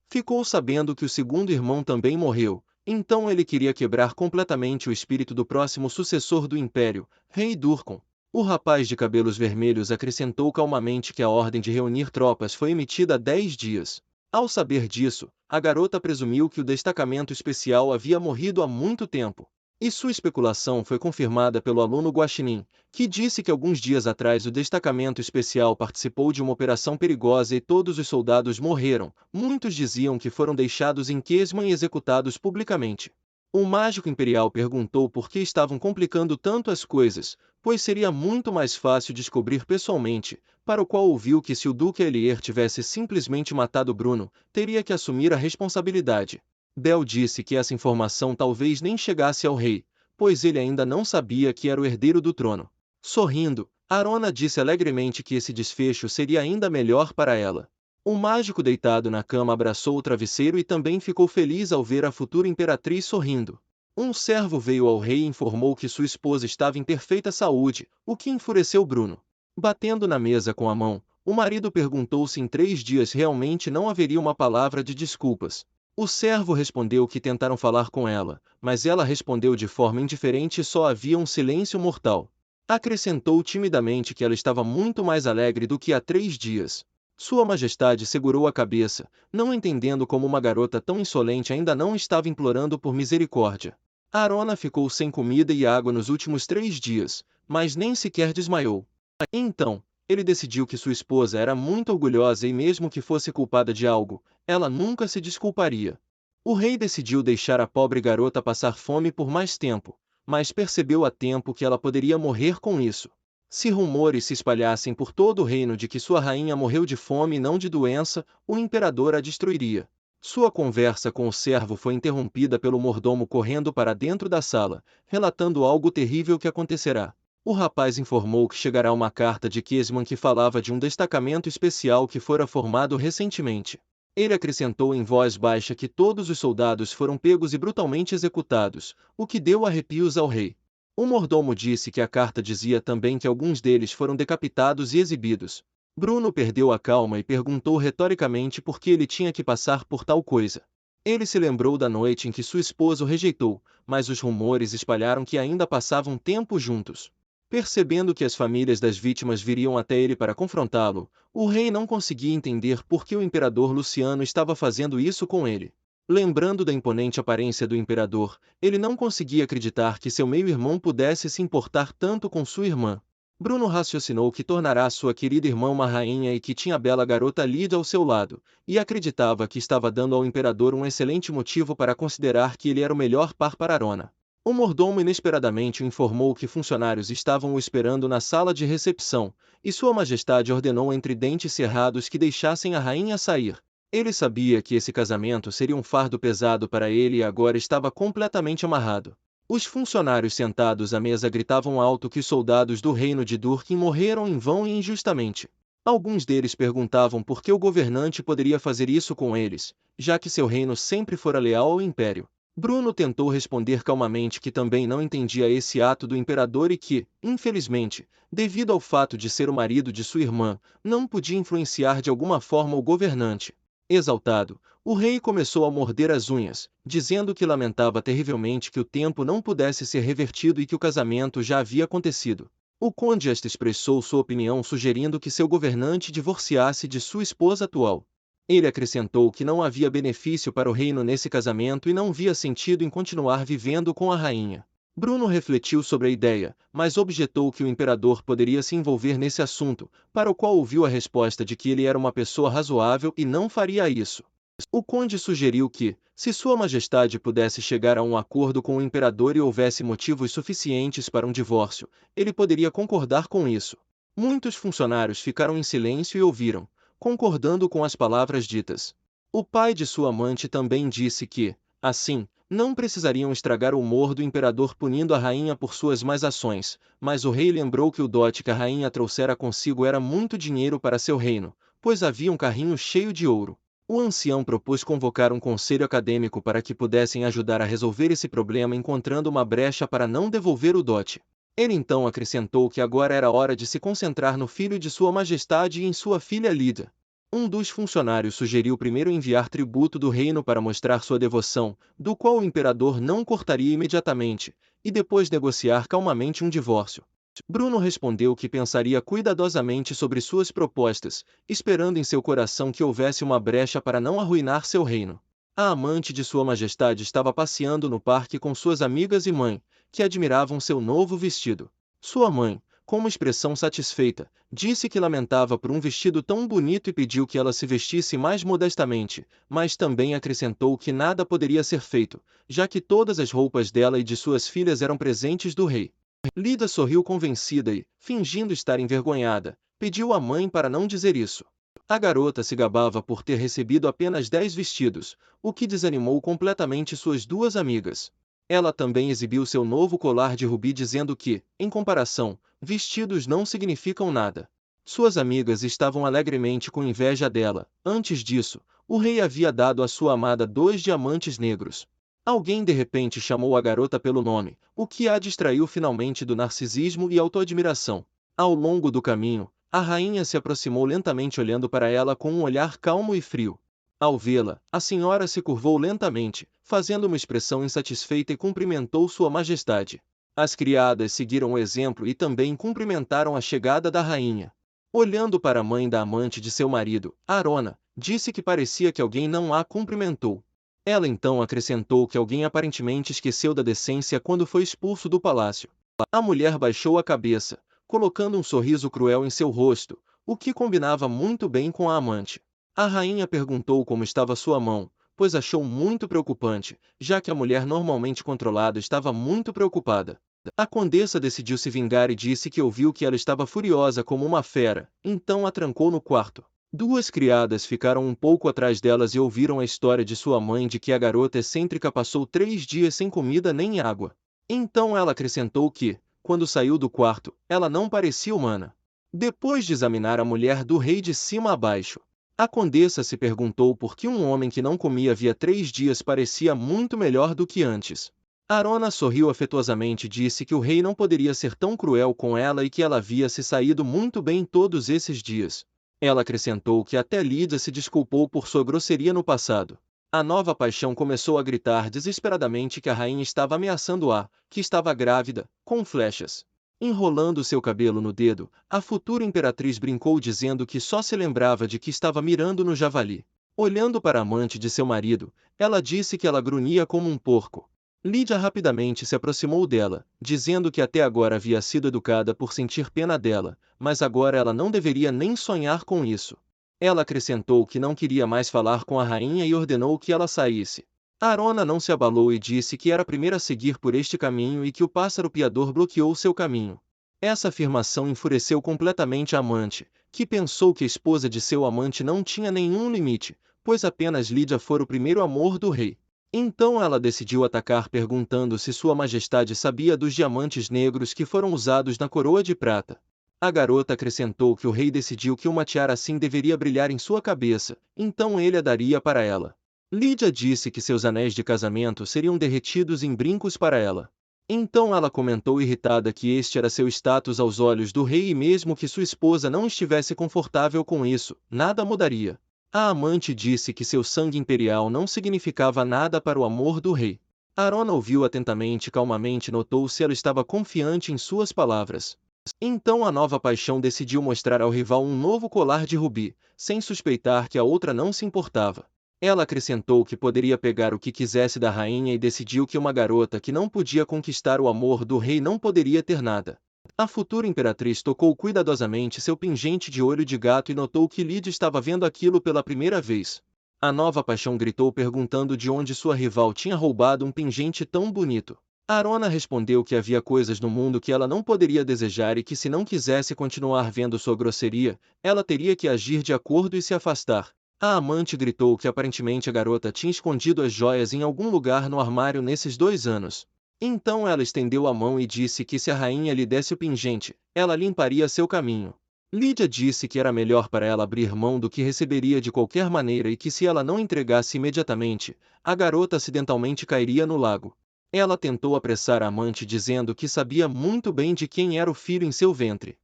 Ficou sabendo que o segundo irmão também morreu, então ele queria quebrar completamente o espírito do próximo sucessor do Império, Rei Durkon. O rapaz de cabelos vermelhos acrescentou calmamente que a ordem de reunir tropas foi emitida há 10 dias. Ao saber disso, a garota presumiu que o destacamento especial havia morrido há muito tempo. E sua especulação foi confirmada pelo aluno Guaxinim, que disse que alguns dias atrás o destacamento especial participou de uma operação perigosa e todos os soldados morreram. Muitos diziam que foram deixados em Kesman e executados publicamente. O mágico imperial perguntou por que estavam complicando tanto as coisas, pois seria muito mais fácil descobrir pessoalmente, para o qual ouviu que se o Duque Elier tivesse simplesmente matado Bruno, teria que assumir a responsabilidade. Bel disse que essa informação talvez nem chegasse ao rei, pois ele ainda não sabia que era o herdeiro do trono. Sorrindo, Arona disse alegremente que esse desfecho seria ainda melhor para ela. O mágico deitado na cama abraçou o travesseiro e também ficou feliz ao ver a futura imperatriz sorrindo. Um servo veio ao rei e informou que sua esposa estava em perfeita saúde, o que enfureceu Bruno. Batendo na mesa com a mão, o marido perguntou se em 3 dias realmente não haveria uma palavra de desculpas. O servo respondeu que tentaram falar com ela, mas ela respondeu de forma indiferente e só havia um silêncio mortal. Acrescentou timidamente que ela estava muito mais alegre do que há 3 dias. Sua Majestade segurou a cabeça, não entendendo como uma garota tão insolente ainda não estava implorando por misericórdia. Arona ficou sem comida e água nos últimos 3 dias, mas nem sequer desmaiou. Então, ele decidiu que sua esposa era muito orgulhosa e mesmo que fosse culpada de algo, ela nunca se desculparia. O rei decidiu deixar a pobre garota passar fome por mais tempo, mas percebeu a tempo que ela poderia morrer com isso. Se rumores se espalhassem por todo o reino de que sua rainha morreu de fome e não de doença, o imperador a destruiria. Sua conversa com o servo foi interrompida pelo mordomo correndo para dentro da sala, relatando algo terrível que acontecerá. O rapaz informou que chegará uma carta de Kesman que falava de um destacamento especial que fora formado recentemente. Ele acrescentou em voz baixa que todos os soldados foram pegos e brutalmente executados, o que deu arrepios ao rei. O mordomo disse que a carta dizia também que alguns deles foram decapitados e exibidos. Bruno perdeu a calma e perguntou retoricamente por que ele tinha que passar por tal coisa. Ele se lembrou da noite em que sua esposa o rejeitou, mas os rumores espalharam que ainda passavam tempo juntos. Percebendo que as famílias das vítimas viriam até ele para confrontá-lo, o rei não conseguia entender por que o imperador Luciano estava fazendo isso com ele. Lembrando da imponente aparência do imperador, ele não conseguia acreditar que seu meio-irmão pudesse se importar tanto com sua irmã. Bruno raciocinou que tornará sua querida irmã uma rainha e que tinha a bela garota Lida ao seu lado, e acreditava que estava dando ao imperador um excelente motivo para considerar que ele era o melhor par para Arona. O mordomo inesperadamente o informou que funcionários estavam o esperando na sala de recepção, e Sua Majestade ordenou entre dentes cerrados que deixassem a rainha sair. Ele sabia que esse casamento seria um fardo pesado para ele e agora estava completamente amarrado. Os funcionários sentados à mesa gritavam alto que os soldados do reino de Durkin morreram em vão e injustamente. Alguns deles perguntavam por que o governante poderia fazer isso com eles, já que seu reino sempre fora leal ao império. Bruno tentou responder calmamente que também não entendia esse ato do imperador e que, infelizmente, devido ao fato de ser o marido de sua irmã, não podia influenciar de alguma forma o governante. Exaltado, o rei começou a morder as unhas, dizendo que lamentava terrivelmente que o tempo não pudesse ser revertido e que o casamento já havia acontecido. O conde expressou sua opinião sugerindo que seu governante divorciasse de sua esposa atual. Ele acrescentou que não havia benefício para o reino nesse casamento e não via sentido em continuar vivendo com a rainha. Bruno refletiu sobre a ideia, mas objetou que o imperador poderia se envolver nesse assunto, para o qual ouviu a resposta de que ele era uma pessoa razoável e não faria isso. O conde sugeriu que, se Sua Majestade pudesse chegar a um acordo com o imperador e houvesse motivos suficientes para um divórcio, ele poderia concordar com isso. Muitos funcionários ficaram em silêncio e ouviram, concordando com as palavras ditas. O pai de sua amante também disse que, assim, não precisariam estragar o humor do imperador punindo a rainha por suas más ações, mas o rei lembrou que o dote que a rainha trouxera consigo era muito dinheiro para seu reino, pois havia um carrinho cheio de ouro. O ancião propôs convocar um conselho acadêmico para que pudessem ajudar a resolver esse problema encontrando uma brecha para não devolver o dote. Ele então acrescentou que agora era hora de se concentrar no filho de Sua Majestade e em sua filha Lida. Um dos funcionários sugeriu primeiro enviar tributo do reino para mostrar sua devoção, do qual o imperador não cortaria imediatamente, e depois negociar calmamente um divórcio. Bruno respondeu que pensaria cuidadosamente sobre suas propostas, esperando em seu coração que houvesse uma brecha para não arruinar seu reino. A amante de Sua Majestade estava passeando no parque com suas amigas e mãe, que admiravam seu novo vestido. Sua mãe, com uma expressão satisfeita, disse que lamentava por um vestido tão bonito e pediu que ela se vestisse mais modestamente, mas também acrescentou que nada poderia ser feito, já que todas as roupas dela e de suas filhas eram presentes do rei. Lida sorriu convencida e, fingindo estar envergonhada, pediu à mãe para não dizer isso. A garota se gabava por ter recebido apenas 10 vestidos, o que desanimou completamente suas duas amigas. Ela também exibiu seu novo colar de rubi dizendo que, em comparação, vestidos não significam nada. Suas amigas estavam alegremente com inveja dela. Antes disso, o rei havia dado à sua amada 2 diamantes negros. Alguém de repente chamou a garota pelo nome, o que a distraiu finalmente do narcisismo e autoadmiração. Ao longo do caminho, a rainha se aproximou lentamente olhando para ela com um olhar calmo e frio. Ao vê-la, a senhora se curvou lentamente, fazendo uma expressão insatisfeita e cumprimentou Sua Majestade. As criadas seguiram o exemplo e também cumprimentaram a chegada da rainha. Olhando para a mãe da amante de seu marido, Arona, disse que parecia que alguém não a cumprimentou. Ela então acrescentou que alguém aparentemente esqueceu da decência quando foi expulso do palácio. A mulher baixou a cabeça, colocando um sorriso cruel em seu rosto, o que combinava muito bem com a amante. A rainha perguntou como estava sua mão, pois achou muito preocupante, já que a mulher normalmente controlada estava muito preocupada. A condessa decidiu se vingar e disse que ouviu que ela estava furiosa como uma fera, então a trancou no quarto. Duas criadas ficaram um pouco atrás delas e ouviram a história de sua mãe de que a garota excêntrica passou 3 dias sem comida nem água. Então ela acrescentou que, quando saiu do quarto, ela não parecia humana. Depois de examinar a mulher do rei de cima a baixo, a condessa se perguntou por que um homem que não comia havia 3 dias parecia muito melhor do que antes. Arona sorriu afetuosamente e disse que o rei não poderia ser tão cruel com ela e que ela havia se saído muito bem todos esses dias. Ela acrescentou que até Lídia se desculpou por sua grosseria no passado. A nova paixão começou a gritar desesperadamente que a rainha estava ameaçando-a, que estava grávida, com flechas. Enrolando seu cabelo no dedo, a futura imperatriz brincou dizendo que só se lembrava de que estava mirando no javali. Olhando para a amante de seu marido, ela disse que ela grunhia como um porco. Lídia rapidamente se aproximou dela, dizendo que até agora havia sido educada por sentir pena dela, mas agora ela não deveria nem sonhar com isso. Ela acrescentou que não queria mais falar com a rainha e ordenou que ela saísse. Arona não se abalou e disse que era a primeira a seguir por este caminho e que o pássaro piador bloqueou seu caminho. Essa afirmação enfureceu completamente a amante, que pensou que a esposa de seu amante não tinha nenhum limite, pois apenas Lídia fora o primeiro amor do rei. Então ela decidiu atacar perguntando se Sua Majestade sabia dos diamantes negros que foram usados na coroa de prata. A garota acrescentou que o rei decidiu que uma tiara assim deveria brilhar em sua cabeça, então ele a daria para ela. Lídia disse que seus anéis de casamento seriam derretidos em brincos para ela. Então ela comentou irritada que este era seu status aos olhos do rei e mesmo que sua esposa não estivesse confortável com isso, nada mudaria. A amante disse que seu sangue imperial não significava nada para o amor do rei. Arona ouviu atentamente e calmamente notou se ela estava confiante em suas palavras. Então a nova paixão decidiu mostrar ao rival um novo colar de rubi, sem suspeitar que a outra não se importava. Ela acrescentou que poderia pegar o que quisesse da rainha e decidiu que uma garota que não podia conquistar o amor do rei não poderia ter nada. A futura imperatriz tocou cuidadosamente seu pingente de olho de gato e notou que Lídia estava vendo aquilo pela primeira vez. A nova paixão gritou perguntando de onde sua rival tinha roubado um pingente tão bonito. Arona respondeu que havia coisas no mundo que ela não poderia desejar e que se não quisesse continuar vendo sua grosseria, ela teria que agir de acordo e se afastar. A amante gritou que aparentemente a garota tinha escondido as joias em algum lugar no armário nesses 2 anos. Então ela estendeu a mão e disse que se a rainha lhe desse o pingente, ela limparia seu caminho. Lídia disse que era melhor para ela abrir mão do que receberia de qualquer maneira e que se ela não entregasse imediatamente, a garota acidentalmente cairia no lago. Ela tentou apressar a amante dizendo que sabia muito bem de quem era o filho em seu ventre.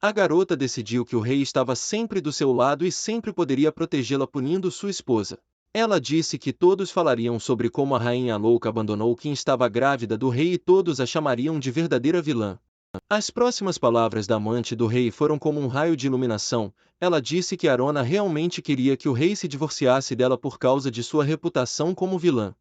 A garota decidiu que o rei estava sempre do seu lado e sempre poderia protegê-la punindo sua esposa. Ela disse que todos falariam sobre como a rainha louca abandonou quem estava grávida do rei e todos a chamariam de verdadeira vilã. As próximas palavras da amante do rei foram como um raio de iluminação. Ela disse que Arona realmente queria que o rei se divorciasse dela por causa de sua reputação como vilã.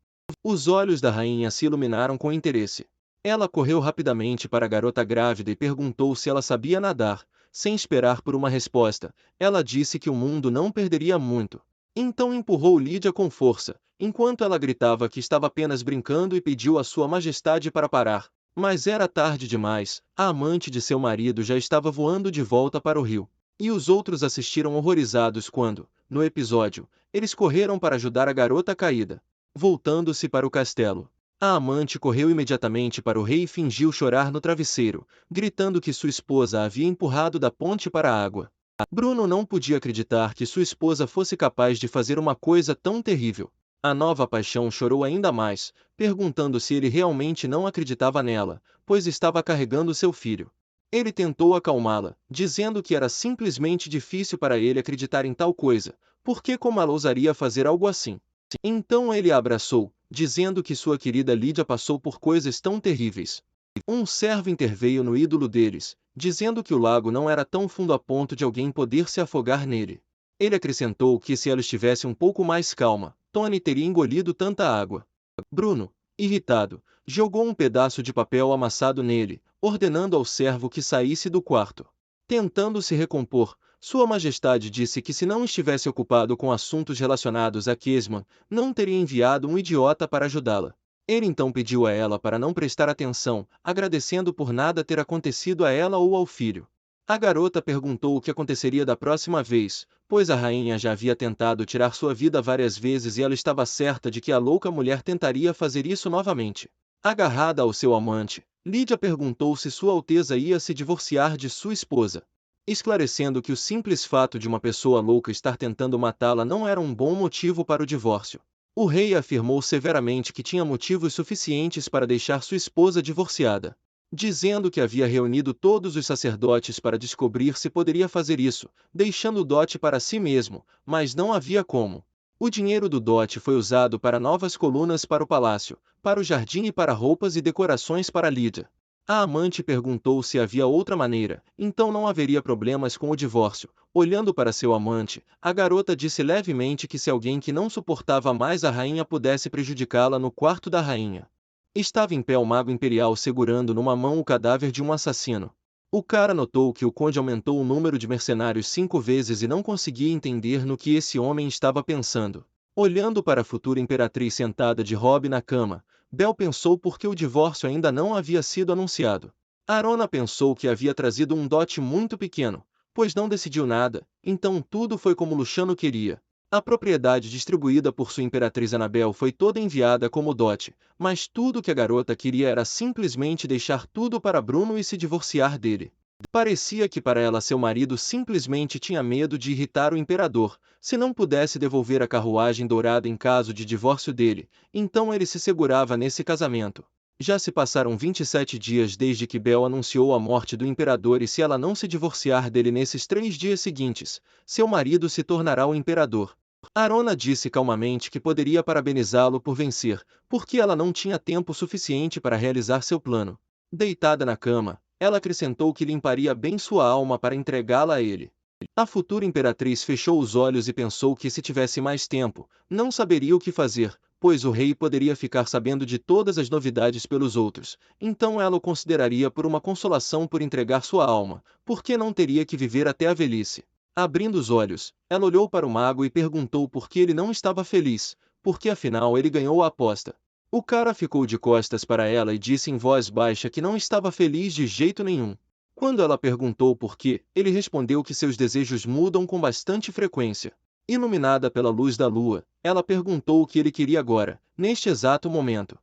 Os olhos da rainha se iluminaram com interesse. Ela correu rapidamente para a garota grávida e perguntou se ela sabia nadar. Sem esperar por uma resposta, ela disse que o mundo não perderia muito. Então empurrou Lídia com força, enquanto ela gritava que estava apenas brincando e pediu a Sua Majestade para parar. Mas era tarde demais, a amante de seu marido já estava voando de volta para o rio. E os outros assistiram horrorizados quando, no episódio, eles correram para ajudar a garota caída. Voltando-se para o castelo, a amante correu imediatamente para o rei e fingiu chorar no travesseiro, gritando que sua esposa a havia empurrado da ponte para a água. Bruno não podia acreditar que sua esposa fosse capaz de fazer uma coisa tão terrível. A nova paixão chorou ainda mais, perguntando se ele realmente não acreditava nela, pois estava carregando seu filho. Ele tentou acalmá-la, dizendo que era simplesmente difícil para ele acreditar em tal coisa, porque como ela ousaria fazer algo assim? Então ele a abraçou, dizendo que sua querida Lídia passou por coisas tão terríveis. Um servo interveio no ídolo deles, dizendo que o lago não era tão fundo a ponto de alguém poder se afogar nele. Ele acrescentou que se ela estivesse um pouco mais calma, Tony teria engolido tanta água. Bruno, irritado, jogou um pedaço de papel amassado nele, ordenando ao servo que saísse do quarto. Tentando se recompor, Sua Majestade disse que se não estivesse ocupado com assuntos relacionados a Kesman, não teria enviado um idiota para ajudá-la. Ele então pediu a ela para não prestar atenção, agradecendo por nada ter acontecido a ela ou ao filho. A garota perguntou o que aconteceria da próxima vez, pois a rainha já havia tentado tirar sua vida várias vezes e ela estava certa de que a louca mulher tentaria fazer isso novamente. Agarrada ao seu amante, Lídia perguntou se Sua Alteza ia se divorciar de sua esposa, esclarecendo que o simples fato de uma pessoa louca estar tentando matá-la não era um bom motivo para o divórcio. O rei afirmou severamente que tinha motivos suficientes para deixar sua esposa divorciada, dizendo que havia reunido todos os sacerdotes para descobrir se poderia fazer isso, deixando o dote para si mesmo, mas não havia como. O dinheiro do dote foi usado para novas colunas para o palácio, para o jardim e para roupas e decorações para Lídia. A amante perguntou se havia outra maneira, então não haveria problemas com o divórcio. Olhando para seu amante, a garota disse levemente que se alguém que não suportava mais a rainha pudesse prejudicá-la no quarto da rainha. Estava em pé o mago imperial segurando numa mão o cadáver de um assassino. O cara notou que o conde aumentou o número de mercenários 5 vezes e não conseguia entender no que esse homem estava pensando. Olhando para a futura imperatriz sentada de robe na cama, Bel pensou por que o divórcio ainda não havia sido anunciado. Arona pensou que havia trazido um dote muito pequeno, pois não decidiu nada, então tudo foi como Luciano queria. A propriedade distribuída por sua imperatriz Anabel foi toda enviada como dote, mas tudo que a garota queria era simplesmente deixar tudo para Bruno e se divorciar dele. Parecia que para ela seu marido simplesmente tinha medo de irritar o imperador, se não pudesse devolver a carruagem dourada em caso de divórcio dele, então ele se segurava nesse casamento. Já se passaram 27 dias desde que Bel anunciou a morte do imperador e se ela não se divorciar dele nesses 3 dias seguintes, seu marido se tornará o imperador. Arona disse calmamente que poderia parabenizá-lo por vencer, porque ela não tinha tempo suficiente para realizar seu plano. Deitada na cama, ela acrescentou que limparia bem sua alma para entregá-la a ele. A futura imperatriz fechou os olhos e pensou que se tivesse mais tempo, não saberia o que fazer, pois o rei poderia ficar sabendo de todas as novidades pelos outros, então ela o consideraria por uma consolação por entregar sua alma, porque não teria que viver até a velhice. Abrindo os olhos, ela olhou para o mago e perguntou por que ele não estava feliz, porque afinal ele ganhou a aposta. O cara ficou de costas para ela e disse em voz baixa que não estava feliz de jeito nenhum. Quando ela perguntou por quê, ele respondeu que seus desejos mudam com bastante frequência. Iluminada pela luz da lua, ela perguntou o que ele queria agora, neste exato momento.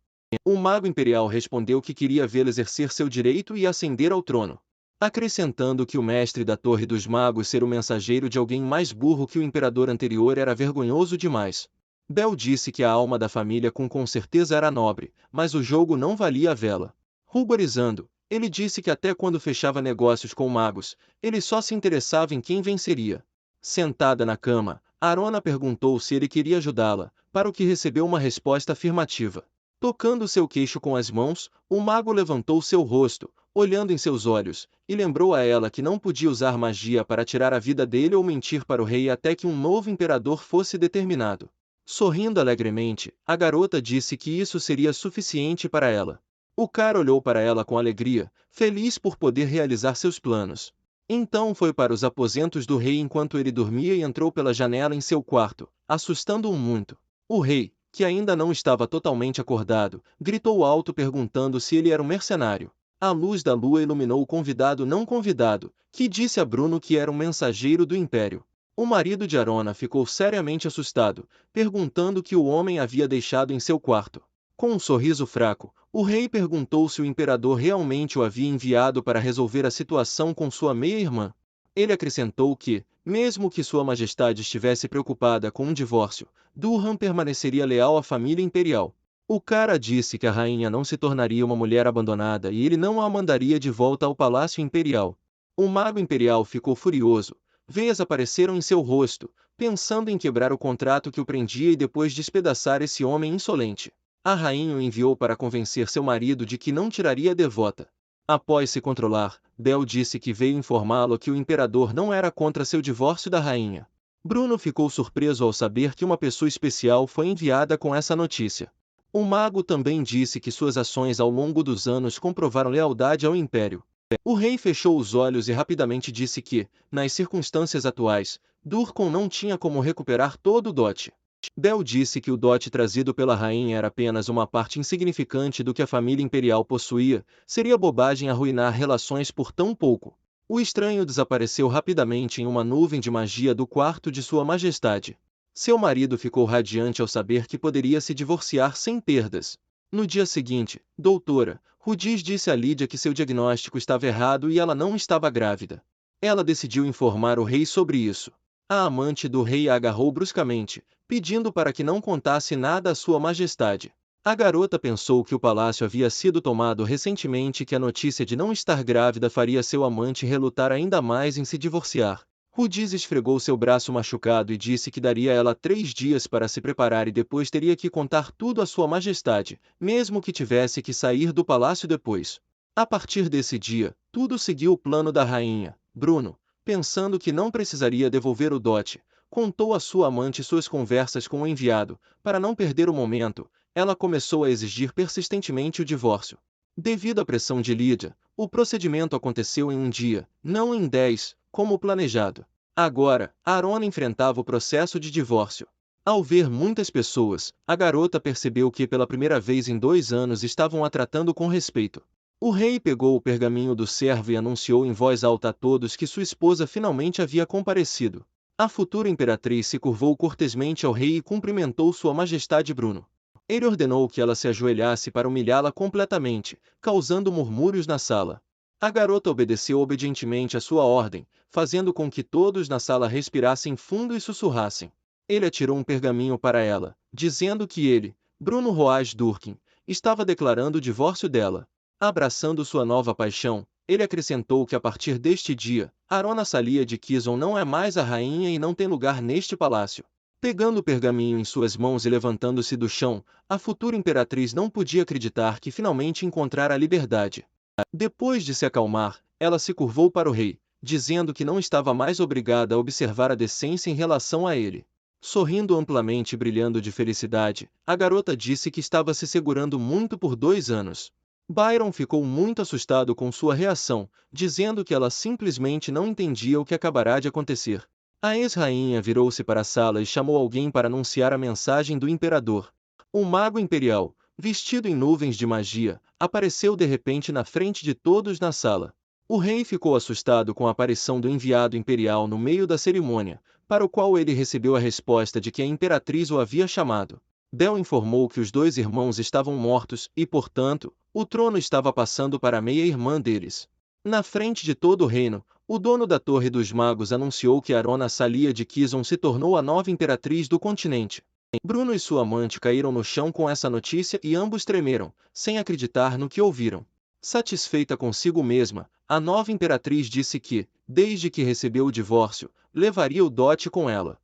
O mago imperial respondeu que queria vê-lo exercer seu direito e ascender ao trono, acrescentando que o mestre da Torre dos Magos ser o mensageiro de alguém mais burro que o imperador anterior era vergonhoso demais. Bel disse que a alma da família com certeza era nobre, mas o jogo não valia a vela. Ruborizando, ele disse que até quando fechava negócios com magos, ele só se interessava em quem venceria. Sentada na cama, Arona perguntou se ele queria ajudá-la, para o que recebeu uma resposta afirmativa. Tocando seu queixo com as mãos, o mago levantou seu rosto, olhando em seus olhos, e lembrou a ela que não podia usar magia para tirar a vida dele ou mentir para o rei até que um novo imperador fosse determinado. Sorrindo alegremente, a garota disse que isso seria suficiente para ela. O cara olhou para ela com alegria, feliz por poder realizar seus planos. Então foi para os aposentos do rei enquanto ele dormia e entrou pela janela em seu quarto, assustando-o muito. O rei, que ainda não estava totalmente acordado, gritou alto perguntando se ele era um mercenário. A luz da lua iluminou o convidado não convidado, que disse a Bruno que era um mensageiro do império. O marido de Arona ficou seriamente assustado, perguntando o que o homem havia deixado em seu quarto. Com um sorriso fraco, o rei perguntou se o imperador realmente o havia enviado para resolver a situação com sua meia-irmã. Ele acrescentou que, mesmo que Sua Majestade estivesse preocupada com um divórcio, Durham permaneceria leal à família imperial. O cara disse que a rainha não se tornaria uma mulher abandonada e ele não a mandaria de volta ao palácio imperial. O mago imperial ficou furioso. Veias apareceram em seu rosto, pensando em quebrar o contrato que o prendia e depois despedaçar esse homem insolente. A rainha o enviou para convencer seu marido de que não tiraria a devota. Após se controlar, Bel disse que veio informá-lo que o imperador não era contra seu divórcio da rainha. Bruno ficou surpreso ao saber que uma pessoa especial foi enviada com essa notícia. O mago também disse que suas ações ao longo dos anos comprovaram lealdade ao império. O rei fechou os olhos e rapidamente disse que, nas circunstâncias atuais, Durkon não tinha como recuperar todo o dote. Bel disse que o dote trazido pela rainha era apenas uma parte insignificante do que a família imperial possuía, seria bobagem arruinar relações por tão pouco. O estranho desapareceu rapidamente em uma nuvem de magia do quarto de Sua Majestade. Seu marido ficou radiante ao saber que poderia se divorciar sem perdas. No dia seguinte, doutora, Rudis disse a Lídia que seu diagnóstico estava errado e ela não estava grávida. Ela decidiu informar o rei sobre isso. A amante do rei a agarrou bruscamente, pedindo para que não contasse nada a Sua Majestade. A garota pensou que o palácio havia sido tomado recentemente e que a notícia de não estar grávida faria seu amante relutar ainda mais em se divorciar. Rudis esfregou seu braço machucado e disse que daria a ela 3 dias para se preparar e depois teria que contar tudo a Sua Majestade, mesmo que tivesse que sair do palácio depois. A partir desse dia, tudo seguiu o plano da rainha. Bruno, pensando que não precisaria devolver o dote, contou a sua amante suas conversas com o enviado. Para não perder o momento, ela começou a exigir persistentemente o divórcio. Devido à pressão de Lídia, o procedimento aconteceu em um dia, não em 10, como planejado. Agora, Arona enfrentava o processo de divórcio. Ao ver muitas pessoas, a garota percebeu que pela primeira vez em 2 anos estavam a tratando com respeito. O rei pegou o pergaminho do servo e anunciou em voz alta a todos que sua esposa finalmente havia comparecido. A futura imperatriz se curvou cortesmente ao rei e cumprimentou Sua Majestade Bruno. Ele ordenou que ela se ajoelhasse para humilhá-la completamente, causando murmúrios na sala. A garota obedeceu obedientemente a sua ordem, fazendo com que todos na sala respirassem fundo e sussurrassem. Ele atirou um pergaminho para ela, dizendo que ele, Bruno Roaz Durkin, estava declarando o divórcio dela. Abraçando sua nova paixão, ele acrescentou que a partir deste dia, Arona Salia de Kizon não é mais a rainha e não tem lugar neste palácio. Pegando o pergaminho em suas mãos e levantando-se do chão, a futura imperatriz não podia acreditar que finalmente encontrara a liberdade. Depois de se acalmar, ela se curvou para o rei, dizendo que não estava mais obrigada a observar a decência em relação a ele. Sorrindo amplamente e brilhando de felicidade, a garota disse que estava se segurando muito por 2 anos. Byron ficou muito assustado com sua reação, dizendo que ela simplesmente não entendia o que acabará de acontecer. A ex-rainha virou-se para a sala e chamou alguém para anunciar a mensagem do imperador. Um mago imperial, vestido em nuvens de magia, apareceu de repente na frente de todos na sala. O rei ficou assustado com a aparição do enviado imperial no meio da cerimônia, para o qual ele recebeu a resposta de que a imperatriz o havia chamado. Bel informou que os 2 irmãos estavam mortos e, portanto, o trono estava passando para a meia-irmã deles. Na frente de todo o reino, o dono da Torre dos Magos anunciou que Arona Salia de Kizon se tornou a nova imperatriz do continente. Bruno e sua amante caíram no chão com essa notícia e ambos tremeram, sem acreditar no que ouviram. Satisfeita consigo mesma, a nova imperatriz disse que, desde que recebeu o divórcio, levaria o dote com ela.